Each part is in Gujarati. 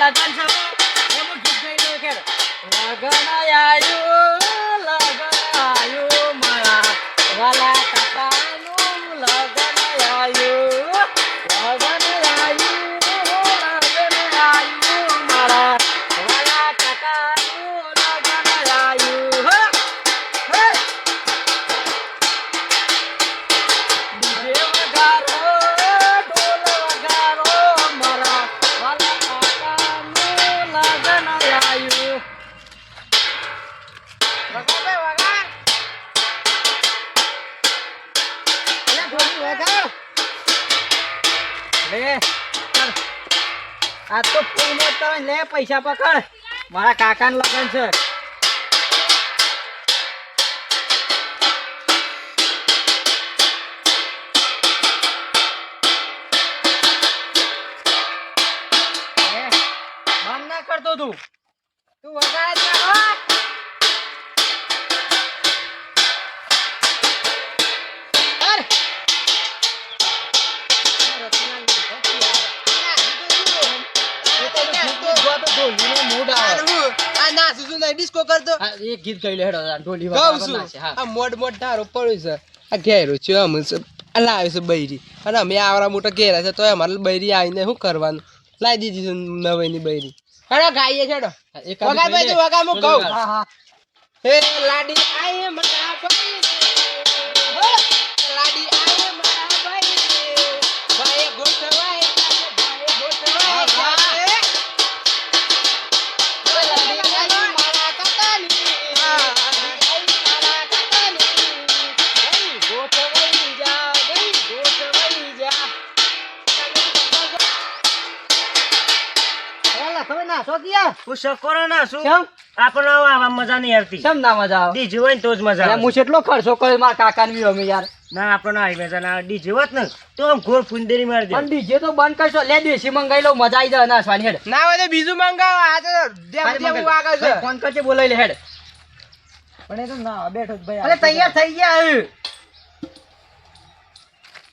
લગન છે એમ ગીત ગઈ લો કે લગન આયું મારા વાલા કાકાનું લગન આયું મારા વાલા કાકાનું લગન આયું ડીજે વગારો ઢોલ વગારો મારા વાલા કાકાનું લગન આયું વગાડે વગાડ અલે ઢોલી વગાડ લે ચાલ આ તો પૂનો તો લે પૈસા પકડ મારા કાકાનું લગન છે બંધ ના કરતો તું વગાડ ના હો ડિસ્કો કરતો એક ગીત ગાઈ લે હેડો ઢોલી ગાઉં વગાડવા છું નાખશે હા આ મોડ મોડ ધારો પડ્યું છે આ ઘેરો છે આમ લાવે છે બૈરી અને અમે આવડા મોટા ઘેરા છે તો અમારે બૈરી આવીને શું કરવાનું લાવી દીધી છે નવાઈની બૈરી હેડો ગાઈએ છે હેડો વગાડ ભાઈ તું વગાડ હું કહું હા હા હે લાડી આયે મના ભાઈ લાડી આયે મના ભાઈ ભાઈ ગોઠવાય ભાઈ ગોઠવાય હું સકોરો ના છું કેમ આપણને આવા મજા નહીં આવતી કેમ ના મજા આવે ડીજે હોય ને તો જ મજા અરે આવે હું કેટલો ખર્ચો કર્યો મારા કાકાની વિરોમી યાર ના આપણને આવી મજા ના ડીજે હોત ને તો આમ ઘોર ફુંદેરી મારી દે પણ ડીજે તો બંધ કરશો લે દેશી મંગાઈ લો મજા આવી જાય નાસવાની હેડ ના હોય તો બીજું મંગાવો આ તો દેવ વાગે છે ભાઈ ફોન કરજે બોલાઈ લે હેડ પણ એ તો ના બેઠો જ ભાઈ અરે તૈયાર થઈ ગયા હવે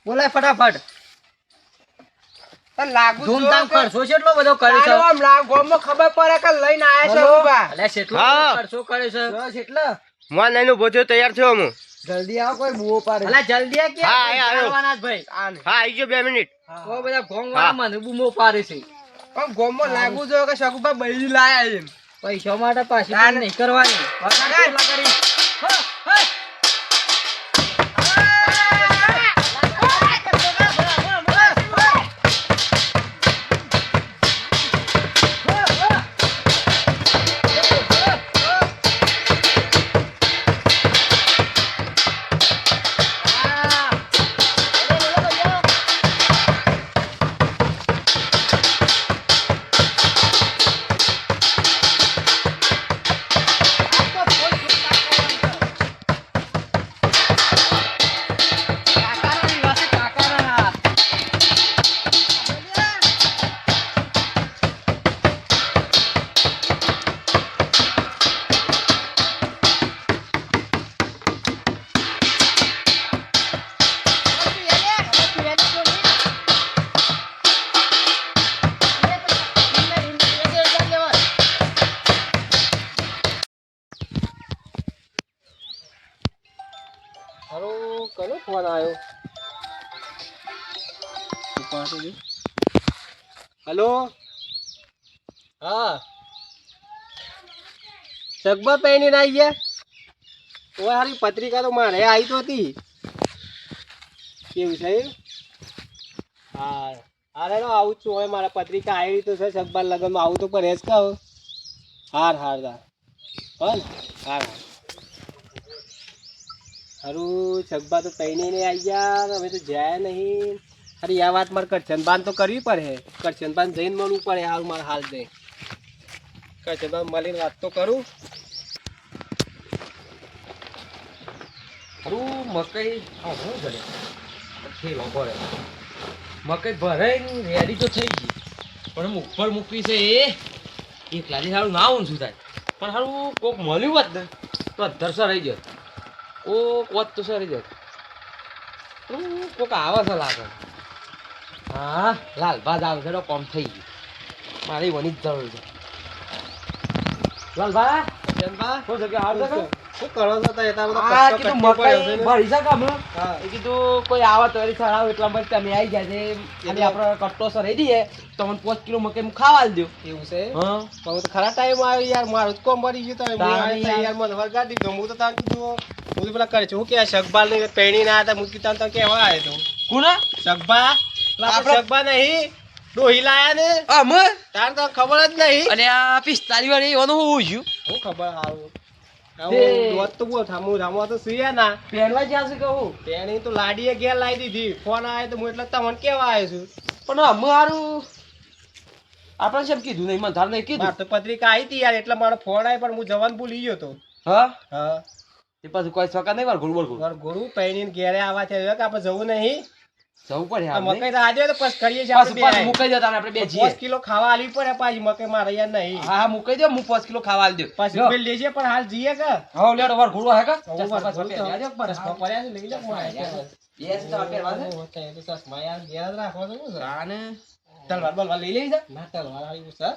બોલાય ફટાફટ લાગુ ધૂમધામ ખર્ચો કેટલો બધો કરે છે આમ લાગ ગોમમાં ખબર પડે કે લઈને આયા છે ઉભા અલે કેટલો હા. ખર્ચો કરે છે બસ એટલે મોન લઈને ઉભો થયો તૈયાર થયો હું જલ્દી આવો કોઈ બુઓ પાડે અલે જલ્દી આ કે હા, આવ્યો. ચાલવાના જ ભાઈ આને હા આવી ગયો 2 મિનિટ ઓ બધા ભોંગ વાળા મને બુમો પાડે છે પણ ગોમમાં લાગુ જો કે શકુભા બૈરી લાયા છે પૈસા માટે પાછી ના, પણ નહીં કરવાની વગાડ એટલા કરી હા હા હારો કનો ફોન આવ્યો હેલો હા સગબા પહેરીને આવી ગયા ઓય હારી પત્રિકા તો મારે આવી તો હતી કેવું છે હા અરે નો આવું જ છું હવે મારા પત્રિકા આવી તો છે સગબાર લગનમાં આવું તો પડે જ કહો હાર હાર હાર હાર હાર હારું સગબા તો પહેરીને આવી ગયા હવે તો જાય નહીં અરે આ વાત મારે કરશનબાન તો કરવી પડે કરશનબાન જઈને મળવું પડે હાલ મારે હાલ જઈ કરશનબાન મળીને વાત તો કરું હારું મકઈ આ હું ભરે થેલો ભરે મકઈ ભરાઈને રેડી તો થઈ ગઈ પણ ઉપર મૂકવી છે એ એકલાથી સારું ના ઊંચું થાય પણ સારું કોક મળ્યું હોત ને તો અધરસો રહી જાય કોક તો સરી જાય કોક આવે છે લાગે હા લાલ ભાત આવે છે કોમ થઈ ગયું મારી વની જ જરૂર છે. લાલભા, બેનબા, શું છે કે હાલ છે કે? શું કરો છો તો એટલા બધા આ કટકો કીધું કટકો પડ્યો છે મકાઈ ને? ભરી છે કે હમણાં? હા. એ કીધું કોઈ આવે તો એની સરાવ એટલા માટે તમે આવી ગયા છે. અને આપણે કટ્ટો સરાઈ દઈએ તો મને 5 કિલો મકાઈ હું ખાવા આલી દઉં. એવું છે? હા. બહુ તો ખરા ટાઈમ આવ્યો યાર, મારું જ કોમ પડી ગયું તો હું તારે આવ્યો તો યાર. યાર મને વળગાડી દીધો. હું તો તાર કીધું હું તો પેલા કરે છે હું કે શકબાલ ને પેણી ના હતા મૂકી તાન તો કેવા આવ્યો તું કોના? શકબા પેલા આપણે આપણે- શકબા નહીં ડોહી લાયા ને આ મ તાર તો ખબર જ નહીં. અને આ 45 વાળી એવાનું હું છું. હું ખબર આવું તે- દોત તો બહુ થામું તો સુયા ના પહેરવા જ્યાં છે કે હું. પેણી તો લાડીએ ઘેર લાવી દીધી ફોન આવ્યો તો હું એટલે તમને કેવા આવ્યો છું. પણ અમારું આપણે શેમ કીધું નહીં મને ધાર નહીં કીધું. માર તો પત્રિકા આવી હતી યાર એટલે મારો ફોન આવ્યો પણ હું જવાન ભૂલી ગયો તો. હા હા તે પાછું કોઈ સકા નહીં વાર ગોળ માર ગુરુ પેણીને ઘેરે આવા છે કે આપણે જવું નહીં. જવું પડે આ હાલ નહીં. મકાઈ તો આજે તો પછી કરીએ છીએ પાછું આપણે પાછું બે. મુકાઈ જતા ને આપણે બે જઈએ. 5 કિલો ખાવા આલવી પડે પાછી મકાઈ મારે યાર નહીં. હા હા મુકાઈ દો હું 5 કિલો ખાવા આલી દઉં. પાછી બિલ લેજે પણ હાલ જઈએ કે હા લેડો વાર ઘોડો હે કે હું ચશ્મા વાર પાછા ઘોડો તો- પહેર્યા છે પર. ચશ્મા પડ્યા છે, લઈ લે મારે. Yes, તો પહેરવા છે. એ તો ચશ્મા યાર ઘેર જ રાખવા છે શું છે? તાને તલવાર બલવાર લઈ લેવી છે. ના તલવાર આવી છે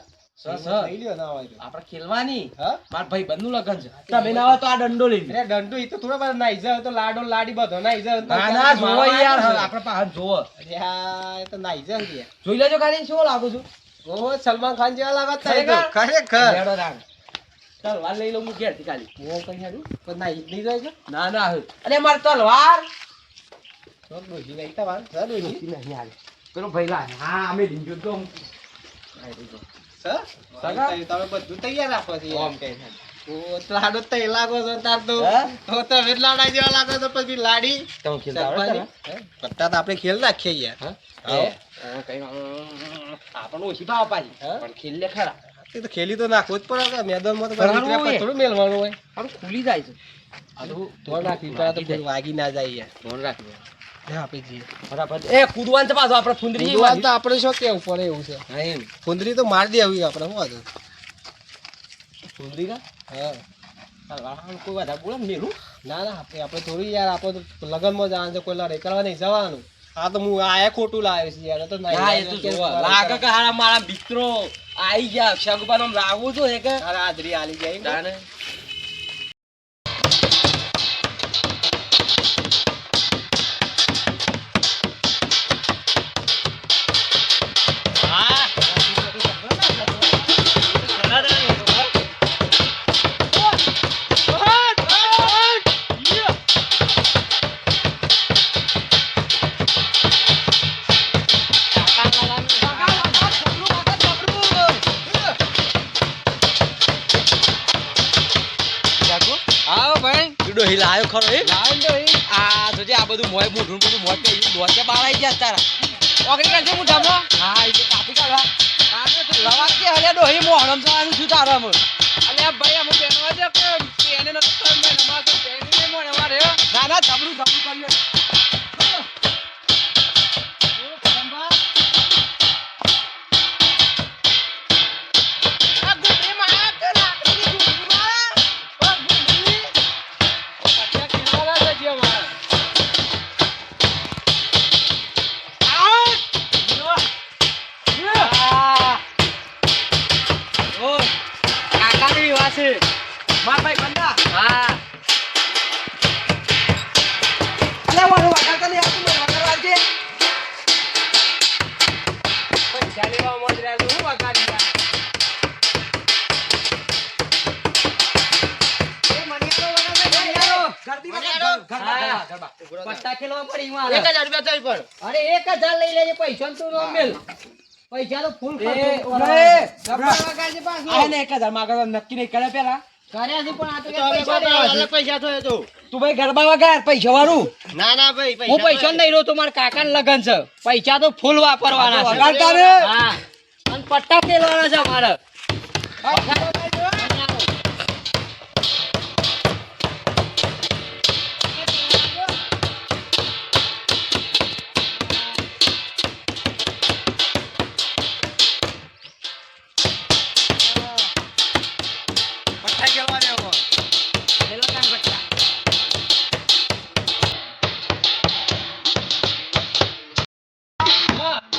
સર. લઈ લ્યો ના હોય તો. આપણે ખેલવાની હા મારા ભાઈ બંધનું લગન છે. તમે ના હોય તો આ દંડો લઈ લે. અરે દંડુ ઈ તો થોડા બધા નાઈ જાય તો લાડો લાડી બધો નાઈ જાય તો ના ના જોવો મારવા યાર આવ્યો છે. આપણે પાસે જોવો. અરે આ એ તો નાઈ જાય યાર. જોઈ લેજો ખાલી શું લાગુ છું. ઓહો સલમાન ખાન જેવા લાગત થાય તો. ખરેખર? ખરેખર લેડો રાગ. તલવાર લઈ લઉં હું ઘેરથી ખાલી. હું કઈ હેડું પણ નાઈ જ નહીં જાય છે ના ના અરે મારે તલવાર તો ડોશી લઈ તા વાર હા ડોશી નહીં હાલે. પેલો ભાઈ લાગે. હા અમે લીધું તો સર સગા? તમે બધું તૈયાર રાખો છો ઓમ યાર. કઈ નહીં. ઓ લાડો તઈ લાગો છો તાર તો હે? તો તમે લાડા જેવા લાગો છો પછી લાડી તમે ખેલતા આવડે શાકભાજી. તને? હે? પત્તા તો આપણે ખેલ નાખીએ યાર હા? આવો. કઈ આપણને ઓછી ભાવ પાછી હા? પણ ખેલ લે ખરા. એ તો ખેલી તો નાખવું જ પડે કે મેદાનમાં તો કરવાનું નીકળ્યા પછી હોય. થોડું મેલવાનું હોય આમ ખુલી જાય છે. ધોન રાખવી પડે તો કોઈ વાગી ના જાય યાર ધોન રાખી હા આપણે જઈએ બરાબર. એ કૂદવાનું છે પાછું આપણે ફુંદરી કૂદવાનું તો આપણે શું કેવું પડે એવું છે હા એમ. કુંદરી તો માર દેવી આપણે શું હતું ફુંદરી કા હા વાહન કોઈ વધારે બોલે ને મેલું. ના ના આપણે થોડી યાર આપણે તો લગનમાં જવાનું છે કોઈ લડાઈ કરવા નહીં જવાનું આ તો હું આયા ખોટું લાવ્યો છું યાર તો નહીં હા એ તો જોવા લાગે કે હારા મારા મિત્રો આઈ ગયા શગબાનો લાગવું છું કે અરે હાજરી આલી જાય તાને આવો ભાઈ ડોહી લાયો ખરો એ લાવ દો એ આ જોજે આ બધું મોય મોઢું બધું મોય કે દોચે બાળાઈ ગયા તારા ઓગળી કાઢજો હું ધામો હા એ તો કાપી કાઢવા કાપે તો લવા કે હલે ડોહી મોહરમ જવાનું છું તારા અમે અલે ભાઈ અમે બેનવા દે કે એને ન તો મે નમાજ પેણી ને મોને વારે ના ના જબરું કર્યું માર ભાઈ બંદા હા અલે વાળો વાગા તો લે તું વાગા વાગે પૈસા લેવા મોજ રહ્યા હું વગાડી યાર એ મણિયારો વગાડે મણિયારો ગરદી મણિયારો. ગરબા પટ્ટા ખેલવા પડી માં 1000 રૂપિયા થઈ પણ અરે 1000 લઈ લેજે પૈસા તું નો મેલ પૈસા તો ફૂલ એ ખર્ચો ઉભરે ગબ્બર વગાડજે પાછું. આ ને 1000 માંગવા નક્કી નહીં કરે પેલા કર્યા છે પણ આ તો તો હવે પૈસા લેવા છે. અલગ પૈસા થયો તો તું ભાઈ ગરબા વગાડ પૈસા વાળું ના ના ભાઈ હું પૈસા નહીં રહ્યો તો મારા કાકા લગન છે પૈસા તો ફૂલ વાપરવાના છે વગાડતા ને હા અને પટ્ટા ખેલવાના છે મારે પટ્ટા કેવા દેવો ખેલો કાંઈ પટ્ટા.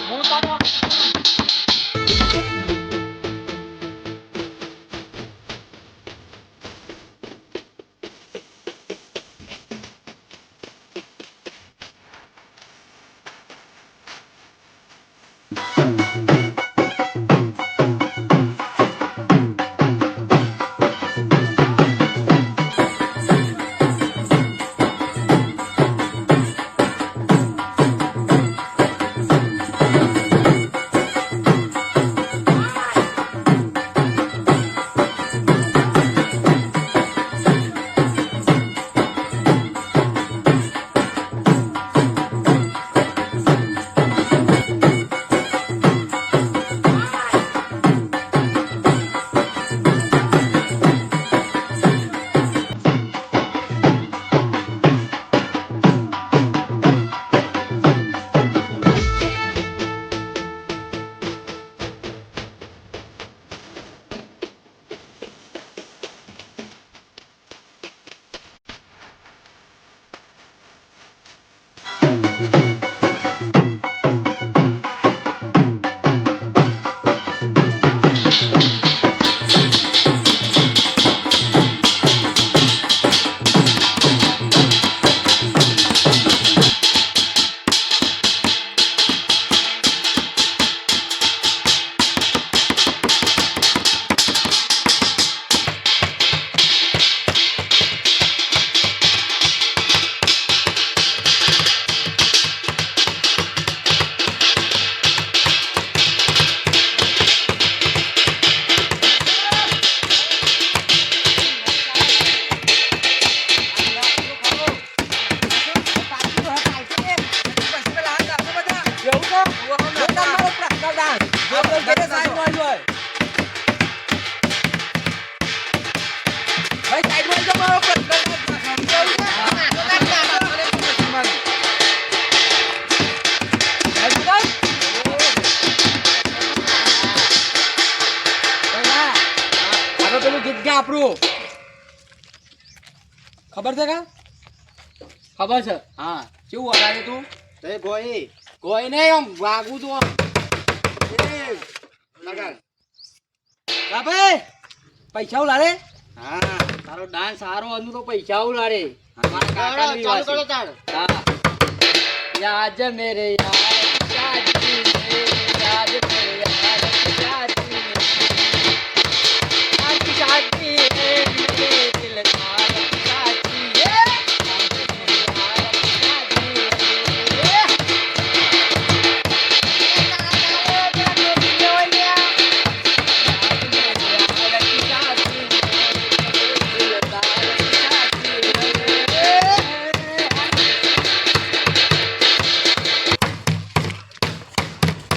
હું તો આપણું ખબર છે કા ખબર છે હા કેવું વગાડે તું તે ગોઈ કોઈ નહીં આમ વાગું તું આમ લગાડ ભાઈ પૈસા ઉલાડે હા તારો ડાન્સ સારો અનુ તો પૈસા ઉલાડે મારા કાકાની વાત છે હા યાદ મેરે યાર યાદ મેરે યાર शादी है मेरे दिल का शादी है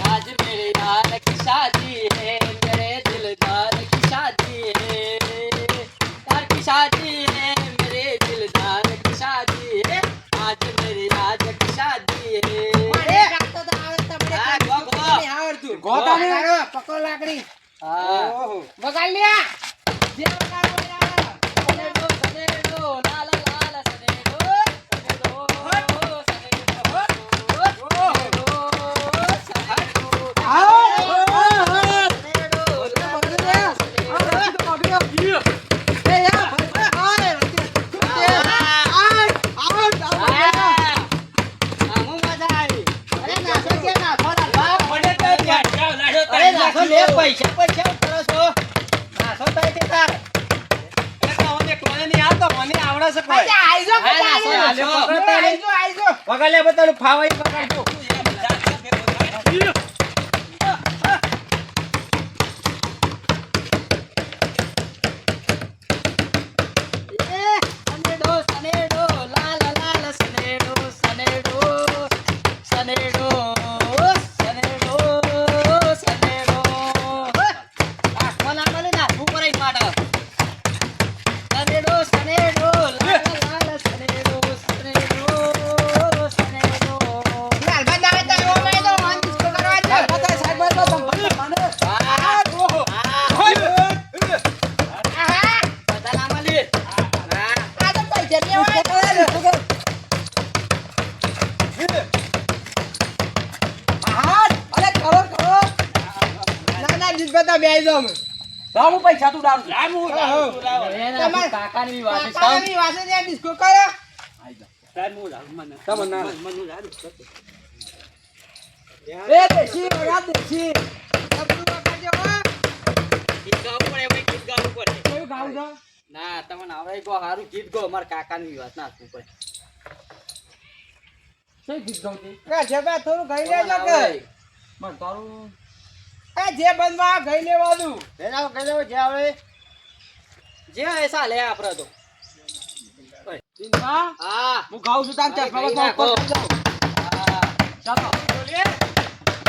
आज मेरे यार की शादी है मेरे दिलदार की शादी है यार की शादी है मेरे दिलदार की शादी है आज मेरे यार की शादी है પકડો લાકડી हाँ વગાડ લ્યા જે વગાડો યાર સનેડો સનેડો લા લા લા લા સનેડો સનેડો પૈસા પૈસા કરો છો નાસો થાય તે તાર વગાડ લે બતાડું ફાવાઈ વગાડજો સનેડો સનેડો લા લા લા લા સનેડો સનેડો સનેડો સનેડો સનેડો આખોના મને ના ઉપર એક પાડો સનેડો સનેડો લા લા લા લા સનેડો સનેડો સનેડો લાલભાઈ દાવે તો એવો મેં તો મન ડિસ્કો કરવા જ પતા સાહેબ બસ મને હા ઓહો આહા પતા ના મળી આ તો પૈસા ની હોય હાથ અરે કરો કરો ના ના જીત બતા બેઈ જાવ હું પૈસા તું ડારું તમાર કાકાની વાત છે કાકાની વાસે જે ડિસ્કો કરો એ દેશી વગા દેશી આપણું વગાડજો હો ગીત ગાવું પડે ભાઈ, ગીત ગાવું પડે. કેવું ગાવ છો ના તમને આવડે ગો હારું ગીત ગો, અમારા કાકાની વાત નાખવું પડે. શું ગીત ગાવતી કે જગા થોડું ગઈ લેજો કે આવડે. મને તારું એ જે બનવા ગઈ લેવાનું જે હે ચાલે આપણે તો. ચિંતા હા હું ગાઉં છું તાર અરે, ચશ્મા ગઈ નાખો. ચાલો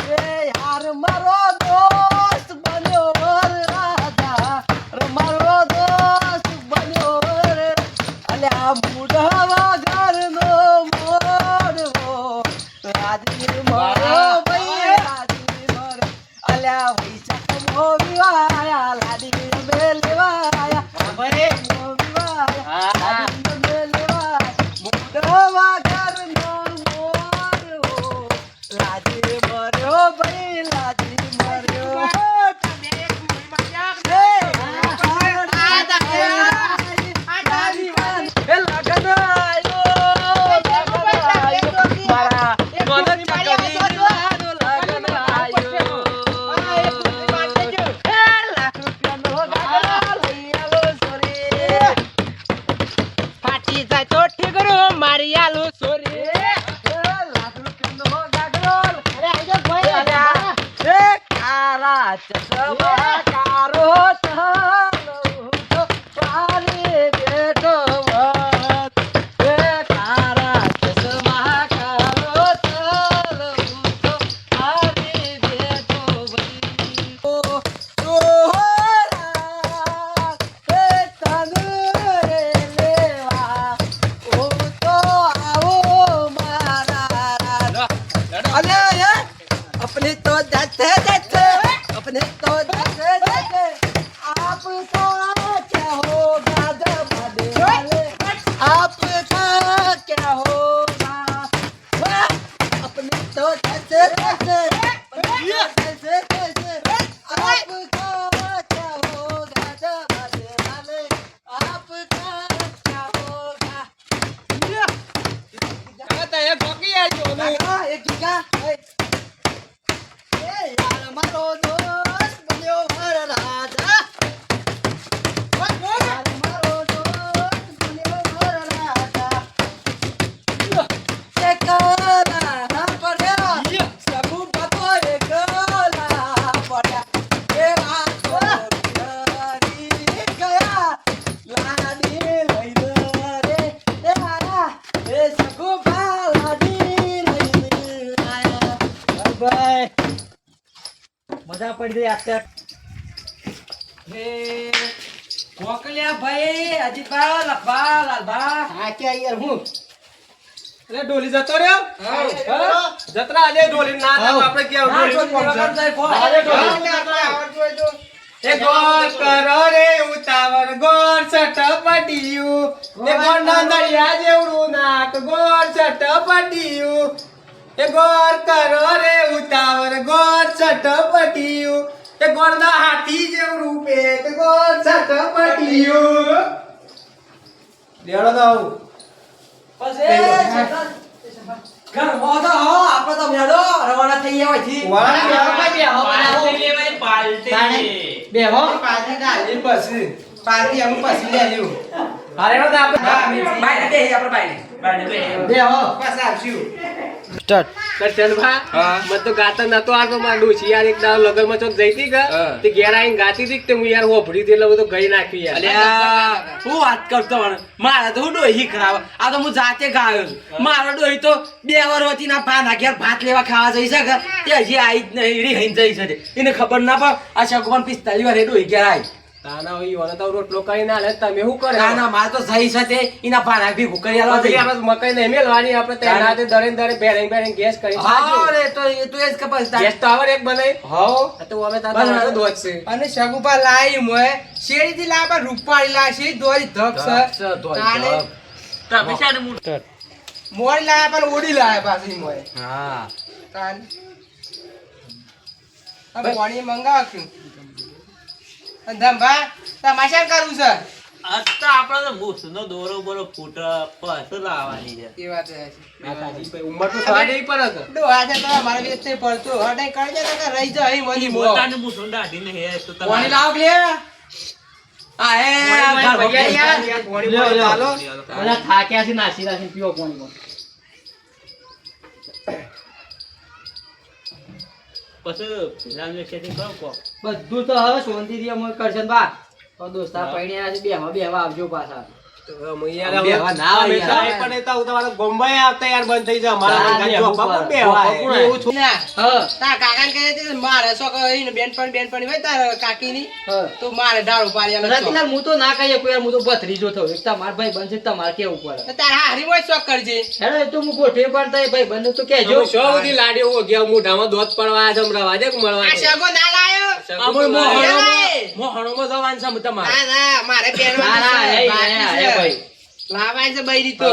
એ યાર મારો દોસ્ત બન્યો રે રાજા રે મારો દોસ્ત બન્યો રે અલ્યા મુઢવા ઘરનો મોરવો રાજી મારો ભાઈ રાજી મારો અલ્યા પૈસા કમો વિવાયા લાડી મેલવાયા બરે. વિવાયા હા. ફાટી જાય તો ઠીકરો મારી આલુ સોરી લાખ રૂપિયાનો ગાગરો એ કારા ચશ્મા કારો ચાલો તો પારી બેઠો વત એ કારા ચશ્મા કારો ચાલો તો પારી બેઠો વત ઓ તોરા એ તને લેવા ઓ તો આવો મારા અલે ये अपने तो जाते जाते अपने तो जाते जाते आपका क्या होगा जब बड़े वाले आपका क्या होगा वाह! अपने तो जाते जाते जैसे जैसे आपका क्या होगा जब बड़े वाले आपका क्या होगा એક ગીગા એ યાર મારો દોસ્ત બન્યો મારા રાજા યાર મારો દોસ્ત બન્યો મારા રાજા એ કાલા ના પડ્યા સબુ બાપો એ કાલા પડ્યા એ વાતો યારી ગયા લાડી લઈ રે એ આરા એ સબુ લાડી લઈ આયા ભાઈ મજા પડી ગઈ આસ્તે. કોકલ્યા ભાઈ અજીતભા લખવા લાલભા હા કે યાર હું એટલે ડોલી જતો રહ્યો જતરા આજે ડોલી ના થાય આપણે કેવું ડોલી એ ગોળ કરો રે ઉતાવળ ગોળ સટપટીયું એ ગોળ ના દરિયા જેવડું નાક ગોળ સટપટીયું એ ગોળ કરો રે ઉતાવળ ગોળ સટપટીયું એ ગોળ ના હાથી જેવડું પેટ ગોળ સટપટીયું લેડો તો આવું ઘર મોદો હો આપણે તો મેળો રવાના થઈ ગયા હોયથી બેહો પાર્ટી અમુક પછી લે લ્યું હારે નો તો આપણે બાય દે આપણે બાય બેહો પાછા આવશું કરચનભા મત તો ગાતા નતો આવતો માર ડોશી યાર એક દાવ લગનમાં ચોક જઈતી કે તે ઘેર આઈને ગાતી હતી કે હું યાર હોભળી હતી એટલે હું તો ગઈ નાખી યાર અલ્યા હું વાત કરતો મારા તો હું ડોહી કરાવ આ તો હું જાતે ગાયો છું મારો ડોહી તો 2 વર્ષથી ના ભાના ઘેર ભાત લેવા ખાવા જઈ શકે તે હજી આવી જ નહીં રી હઈ જઈ શકે એને ખબર ના પડે આ શગવાન 45 વર્ષે ડોહી ઘેર આવી તાના હોય ઓને તો રોટલો કરીને આલે તમે શું કરે ના ના મારે તો જઈ શકે એના ભાના ભી ભૂકરી આલવા જઈ આપણે મકઈ નહીં મેલવાની આપણે તેનાતે દરે દરે બેરેંગ બેરેંગ ગેસ કરી હા રે તો એ તો એ જ કપાસ ગેસ તો આવર એક બનાવી હાઓ તો અમે તાતા દોત છે અને શગુપા લાઈ મોય શેરીથી લાવા રૂપાળી લાશી દોરી ધક્સ તાને તમે શાને મોરી લાયા પણ ઓડી લાયા પાછી મોય હા તાન હવે પાણી મંગાવ છું ધંભા તમાશા કરું છે અત્યારે આપણે તો મૂસનો દોરો બોરો ફૂટ પાછો લાવવાની છે. એ વાત છે. ઉંમર તો સારી નહીં પડે છે. ડોહા છે તો અમારે વેચ નહીં પડતું. હટે કરજે તો કે રહી જાય મજી મો. મોટાને મૂસો દાઢીને હે તો પાણી લાવ કે લે. આ હે આ ઘર ભૈયા ભૈયા. યાર. લ્યો, લ્યો. બધા થાક્યા છે નાસી નાસી પીવો પાણી પછી પેલાને ખેતી કરો કો. બધું તો હવે શાંતિથી અમે કરશે ને બા તો દોસ્તાર પૈણ્યા છે બેવા આવજો પાછા બેહવા ના આવે યાર. એવું છું. હા તારા કાકાને કહે છે મારે શું કહે બેનપણી હોય તારા કાકીની હા તો મારે ઢાળું પાડી આલો છો. રતિલાલ, હું તો ના કહીએ કોઈ યાર, હું તો ભત્રીજો થયો એક તમાર ભાઈ બનશે તમારે કેવું પડે તો તારા હારી હોય શોખ કરજે. હેડો એ તો હું ગોઠવે પડતા ભાઈ બંને તો કહેજો આ શગો ના લાયો. મોહણોમાં જવાનું છે તમારે. ના ના મારે ના ના પહેરવાનું એ છે. એ બાકી ભાઈ છે. લાવાય છે બૈરી તો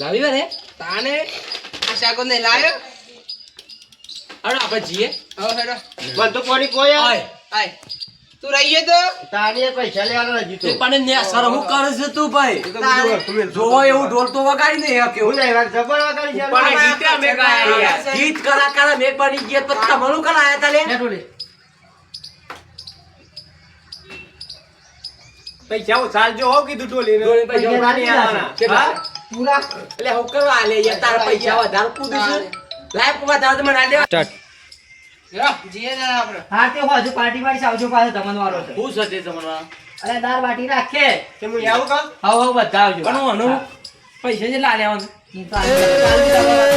લાવી વાર હે તાને આ શગો નહીં લાયો. અરે આપણે જઈએ. હવે હેડો બધું પાણી કોઈ ઓય આય તું રહી ગયો તો તારી પૈસા લેવાના હજી તે પણ ને સર હું કરે છે તું ભાઈ જોવો એવું ઢોલ તો વગાડી નહીં કેવું પણ ગીતે અમે ગાયા યાર. ગીત કલાકાર અમે બની ગયા તો તમારું કરાયા તા લે. હેડો લે. પૈસા ચાલજો હો કીધું ટોલીને. ડોલે પૈસા પૈસા વધારે આવાના. કેટલા? હા? પૂરા એટલે હું કરવા આલે યાર તારા પૈસા વધારે કૂદું છું. લાય વધારે તો મને આલે. હેડો જીએ જરા આપણે. હા તે હજુ પાર્ટી વાળી આવજો પાછો જમણવારો છે હું સતે તમારા અરે દાળ બાટી રાખે કે હું આવું કાં? હવ હવ બધા આવજો પણ હું પૈસા જે લા લેવાનું ઈ તો આજે-